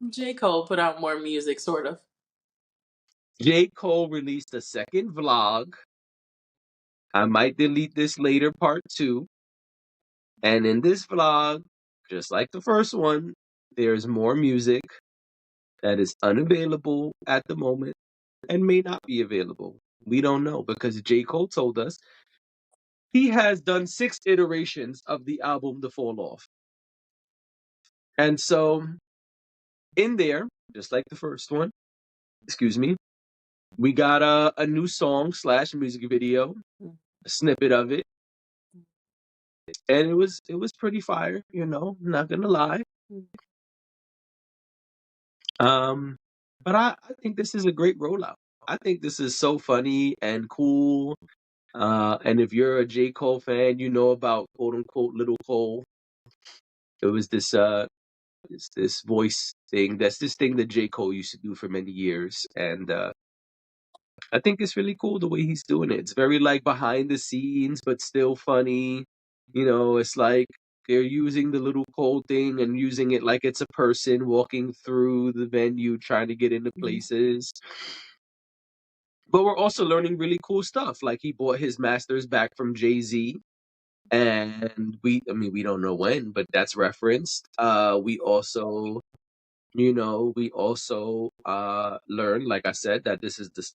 J. Cole put out more music, sort of. J. Cole released a second vlog. I might delete this later, part 2. And in this vlog, just like the first one, there's more music that is unavailable at the moment and may not be available. We don't know because J. Cole told us he has done 6 iterations of the album The Fall Off. And so in there, just like the first one, excuse me, we got a new song / music video, a snippet of it, and it was pretty fire, I'm not gonna lie. Um, but I think this is a great rollout. I think this is so funny and cool. And if you're a J. Cole fan, you know about quote unquote Little Cole. It was this voice thing. That's this thing that J. Cole used to do for many years. And I think it's really cool the way he's doing it. It's very like behind the scenes, but still funny. It's like they're using the Little Cole thing and using it like it's a person walking through the venue trying to get into places. But we're also learning really cool stuff. Like he bought his masters back from Jay-Z. And we don't know when, but that's referenced. We also learned, like I said, that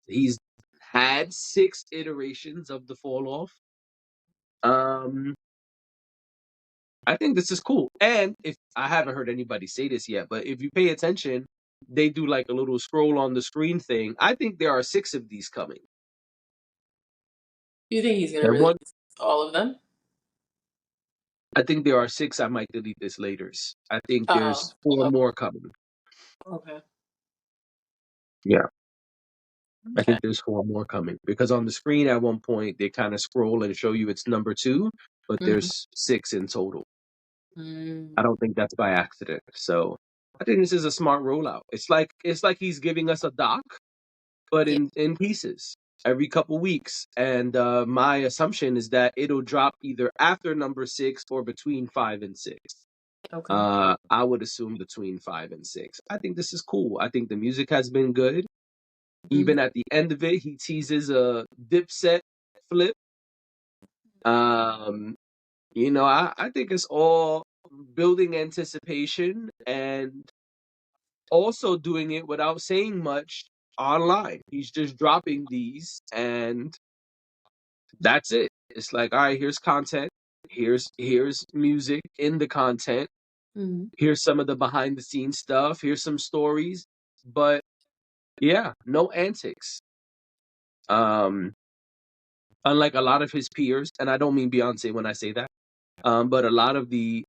he's had 6 iterations of the Fall Off. I think this is cool. And if I haven't heard anybody say this yet, but if you pay attention, they do like a little scroll on the screen thing. I think there are 6 of these coming. You think he's gonna And release one, all of them? I think there are 6. I might delete this later. I think there's Oh, 4 more coming. okay. Yeah. I Okay. think there's 4 more coming because on the screen at one point they kind of scroll and show you it's number 2, but there's 6 in total. I don't think that's by accident. So I think this is a smart rollout. It's like he's giving us a doc, but Yeah. in pieces every couple weeks. And my assumption is that it'll drop either after number 6 or between 5 and 6. Okay. I would assume between 5 and 6. I think this is cool. I think the music has been good. Even at the end of it, he teases a Dipset flip. I think it's all building anticipation and also doing it without saying much online. He's just dropping these and that's it. It's like, all right, here's content. Here's music in the content. Here's some of the behind the scenes stuff. Here's some stories. But yeah, no antics. Unlike a lot of his peers, and I don't mean Beyonce when I say that, but a lot of the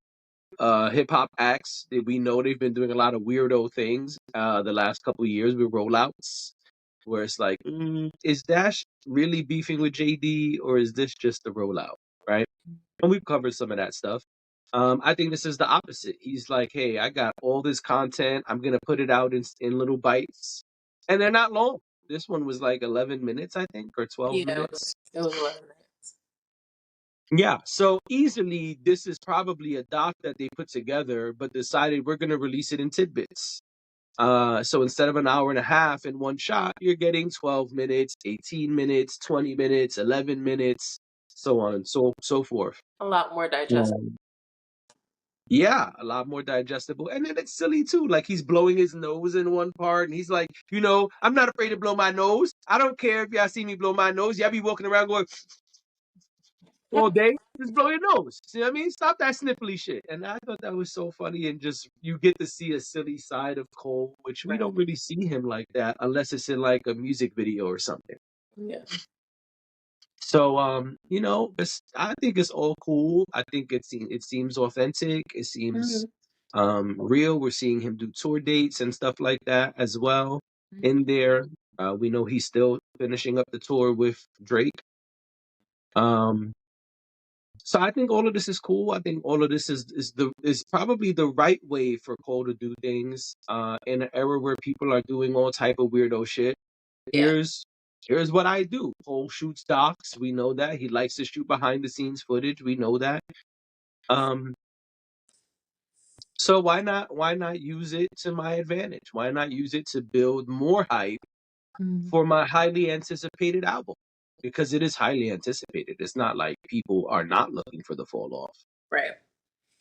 hip hop acts that we know they've been doing a lot of weirdo things the last couple of years with rollouts, where it's like, is Dash really beefing with JD or is this just a rollout, right? And we've covered some of that stuff. I think this is the opposite. He's like, hey, I got all this content. I'm gonna put it out in little bites, and they're not long. This one was like 11 minutes, I think, or 12 Yeah, minutes. it was 11 minutes. Yeah, so easily this is probably a doc that they put together, but decided we're going to release it in tidbits. So instead of an hour and a half in one shot, you're getting 12 minutes, 18 minutes, 20 minutes, 11 minutes, so on and so forth. A lot more digestible. Yeah, a lot more digestible. And then it's silly too. Like he's blowing his nose in one part and he's like, I'm not afraid to blow my nose. I don't care if y'all see me blow my nose. Y'all be walking around going all day, just blow your nose. See what I mean? Stop that sniffly shit. And I thought that was so funny. And just you get to see a silly side of Cole, which we Right. don't really see him like that unless it's in like a music video or something. Yeah. So I think it's all cool. I think it seems authentic. It seems real. We're seeing him do tour dates and stuff like that as well in there. We know he's still finishing up the tour with Drake. So I think all of this is cool. I think all of this is probably the right way for Cole to do things in an era where people are doing all type of weirdo shit. Yeah. Here's what I do. Cole shoots docs. We know that. He likes to shoot behind the scenes footage. We know that. Um So why not use it to my advantage? Why not use it to build more hype for my highly anticipated album? Because it is highly anticipated. It's not like people are not looking for the fall off. Right.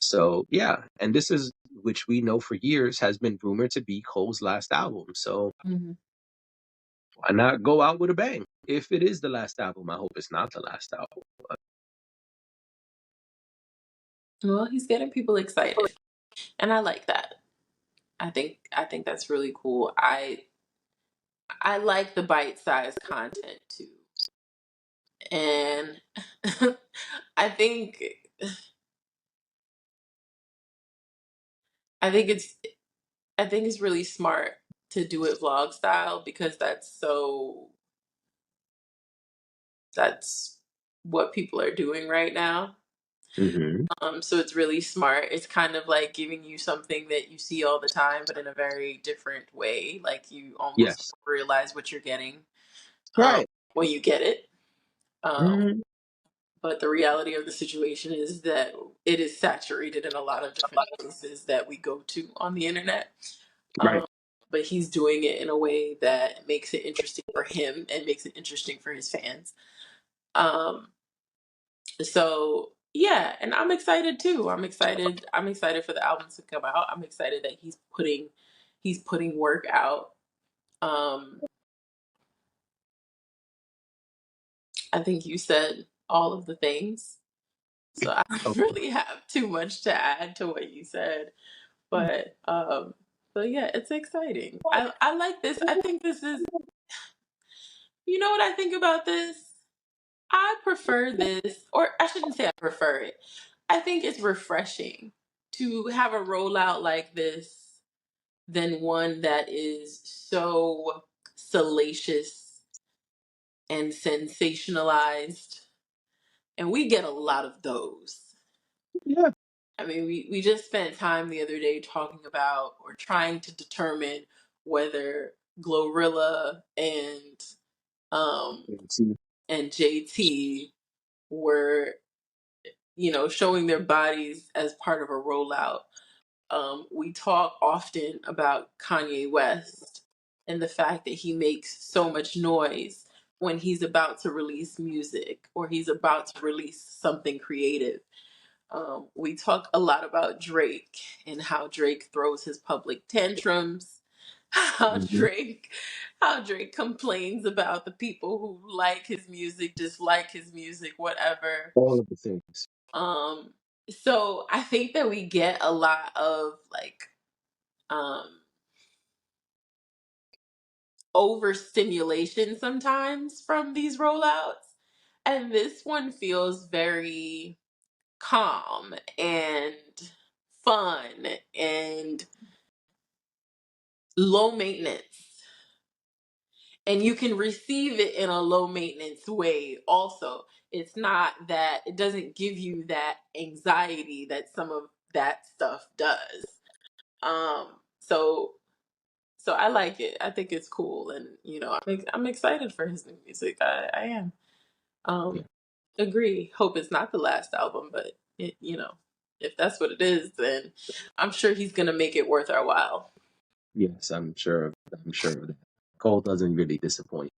So yeah, and this is, which we know for years has been rumored to be Cole's last album. So Mm-hmm. why not go out with a bang? If it is the last album, I hope it's not the last album. But Well, he's getting people excited, and I like that. I think that's really cool. I like the bite-sized content too. And I think I think it's I think it's really smart to do it vlog style because that's what people are doing right now. mhm. So it's really smart. It's kind of like giving you something that you see all the time, but in a very different way. Like you almost Yes. realize what you're getting um, Right. when you get it. Um, Mhm. but the reality of the situation is that it is saturated in a lot of different places that we go to on the internet. Right. Um, but he's doing it in a way that makes it interesting for him and makes it interesting for his fans. Um, so yeah, and I'm excited too. I'm excited for the album to come out. I'm excited that he's putting work out. Um, I think you said all of the things. So I don't Okay. really have too much to add to what you said. But yeah, it's exciting. I like this. I think this is, you know what I think about this? I prefer this, or I shouldn't say I prefer it. I think it's refreshing to have a rollout like this than one that is so salacious and sensationalized. And we get a lot of those. Yeah. I mean, we just spent time the other day talking about or trying to determine whether Glorilla um See. and JT were, showing their bodies as part of a rollout. We talk often about Kanye West and the fact that he makes so much noise when he's about to release music or he's about to release something creative. We talk a lot about Drake and how Drake throws his public tantrums, how Mhm. Drake, how Drake complains about the people who like his music, dislike his music, whatever. All of the things. Um, so I think that we get a lot of like um overstimulation sometimes from these rollouts. And this one feels very calm and fun and low maintenance. And you can receive it in a low maintenance way also. It's not that it doesn't give you that anxiety that some of that stuff does. So I like it. I think it's cool, and I'm excited for his new music. I am. Yeah. Um, agree. Hope it's not the last album, but if that's what it is, then I'm sure he's gonna make it worth our while. Yes, I'm sure of that. Cole doesn't really disappoint.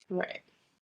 Right.